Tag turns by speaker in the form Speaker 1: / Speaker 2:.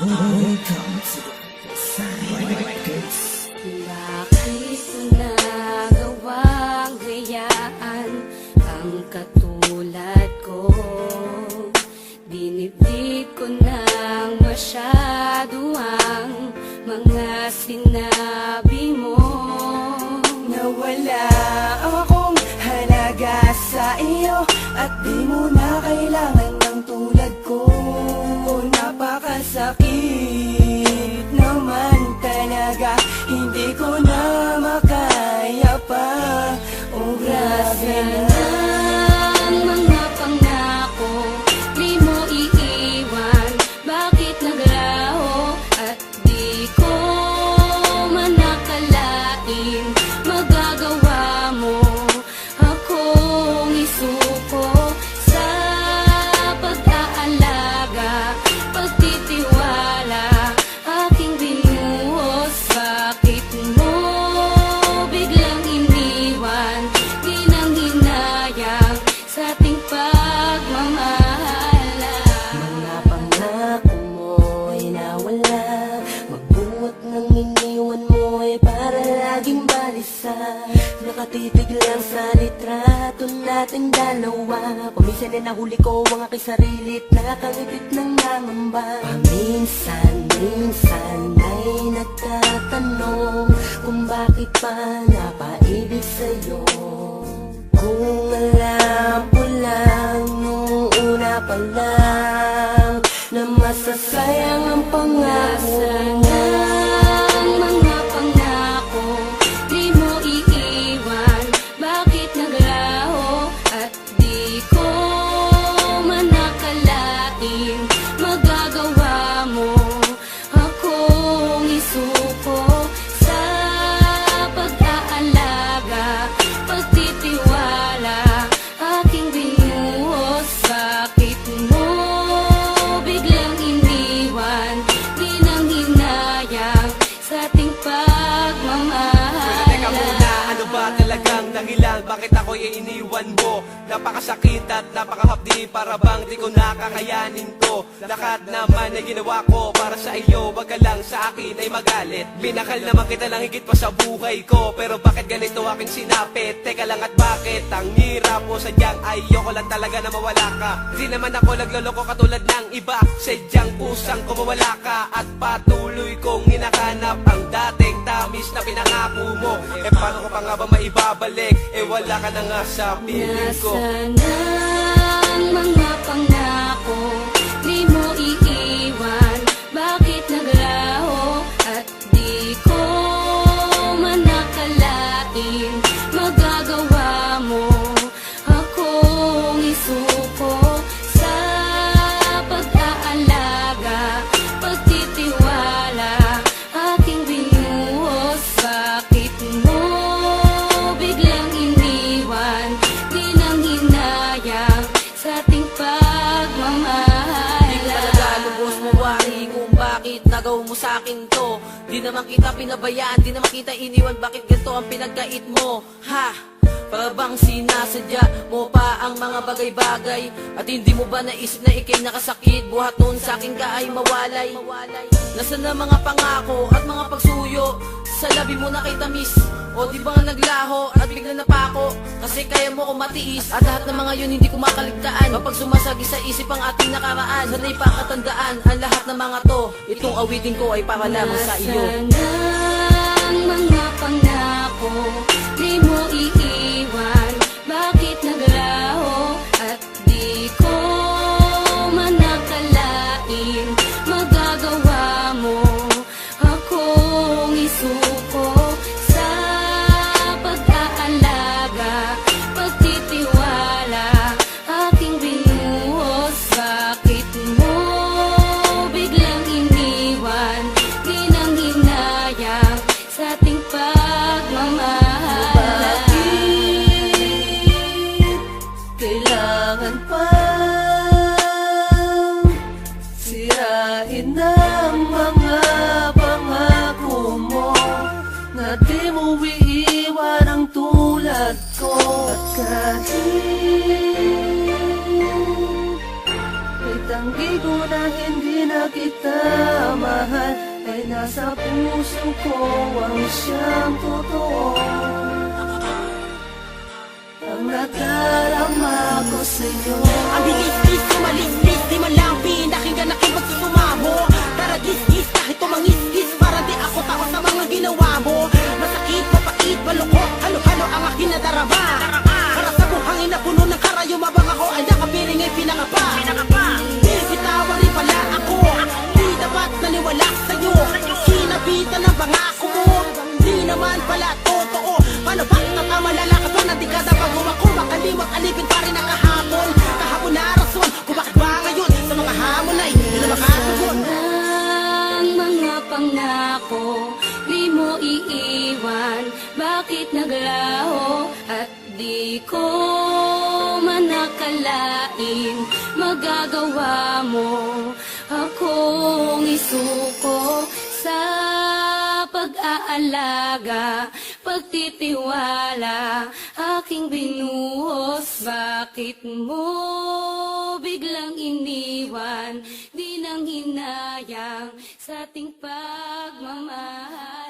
Speaker 1: Welcome to the Records.
Speaker 2: Bakit nagawang gayaan ang katulad ko? Dinibdib ko nang masyado ang mga sinabi mo.
Speaker 3: Nawala akong halaga sa iyo at di mo na kailangan ng tulad ko. Napakasakit naman talaga, hindi ko na makaya pa. Oh, grabe na.
Speaker 2: Ang mga pangako, di mo iiwan. Bakit naglaho at di ko man nakalain? Magagawa mo akong isuko sa pag-aalaga, pagtitiwala, aking binuhos. Bakit mo biglang iniwan? Di nang hinayang sa ating pagmamahala.
Speaker 3: Mga pangako mo'y nawala, magbuot ng iniwan mo'y para laging balisa. Nakatitig lang sa litrato natin dalawa. Paminsan na nahuli ko ang aking sarilit, nakangipit ng nangamba. Paminsan ay nagtatanong kung bakit pa napaibig sa'yo. Kung alam ko lang nung una pa lang na masasayang ang pangako.
Speaker 2: Ang mga pangako, di mo iiwan. Bakit naglaho at di ko man nakalain? Magagawa mo akong isuko sa pag-aalaga, pagtitiwala, aking binuhos. Bakit mo biglang iniwan? Di nang hinayang sa ating pagmamahala.
Speaker 4: Teka muna, ano ba talagang dahilan? Bakit ako'y iniwan mo? Napakasakit at napakahapdi, para bang di ko nakakayanin to. Lahat naman ay ginawa ko para sa iyo, wag ka lang sa akin ay magalit. Binakal naman kita lang higit pa sa buhay ko, pero bakit ganito aking sinapit? Teka lang, at bakit ang hirap mo? Sadyang ayoko lang talaga na mawala ka. Di naman ako nagloloko katulad ng iba, sadyang kusang ko mawala ka. At patuloy kong hinahanap ang dating tamis na pinangako mo. Eh paano ko pa nga ba maibabalik? Eh wala ka na nga sa piling ko.
Speaker 2: Nasaan ang mga pangako, di mo iiwan? Bakit naglaho at di ko man nakalain? Magagawa mo akong isuko sa pag-aalaga, pagtitiwala, aking binuhos. Bakit mo biglang iniwan? Di nang hinayang sa ating pagmamahala.
Speaker 5: Di ko talaga lubos mawari kung bakit nagaw mo sa akin to. Di naman kita pinabayaan, di naman kita iniwan. Bakit ganito ang pinagkait mo? Ha? Para bang sinasadya mo pa ang mga bagay-bagay? At hindi mo ba naisip na ikay nakasakit? Buhat noon sa akin ka ay mawalay. Nasaan na mga pangako at mga pagsuyo? Sa labi mo na kay tamis, o di ba nga naglaho at bigla napako? Kasi kaya mo ko matiis, at lahat ng mga yun hindi ko makaligtaan. Kapag sumasagi sa isip ang ating nakaraan, sana'y pakatandaan ang lahat ng mga to. Itong awitin ko ay para lamang sa iyo.
Speaker 2: Nasaan ang mga pangako, di mo iiwan? Bakit naglaho at di ko man nakalain? Magagawa mo akong isuko sa pag-aalaga, pagtitiwala, aking binuhos. Bakit mo biglang iniwan? Di nang hinayang sa ating pag
Speaker 3: ay nasa puso ko ang siyang totoo. Ang nadarama ko sa'yo.
Speaker 5: Ang bilis-bis, sumalis-lis, di man lang pinakinggan aking pagsusumamo. Tara gis-gis, kahit tumangis-gis, para di ako takot sa mga ginawa mo. Masakit, mapait, malukot, halo-halo ang aking nadarama. Para sa buhangin na puno ng karayo, mabang ako ay nakapiling ay pinakapa. Binitawan rin pala ako, di dapat naniwala sa'yo. Sinabitan ng pangako mo, di naman pala totoo. Paano ba nakamalala ka pa na di kada pag umako, makalimot alipin pa rin ang kahapon. Kahapon na rason, kung bakit ba ngayon sa mga hamon ay hindi na makatugon.
Speaker 2: Ang mga pangako di mo iiwan, bakit naglaho at di ko man nakalain magagawa mo akong isuko sa pag-aalaga, pagtitiwala aking binuhos. Bakit mo biglang iniwan, di nang hinayang sa ating pagmamahal?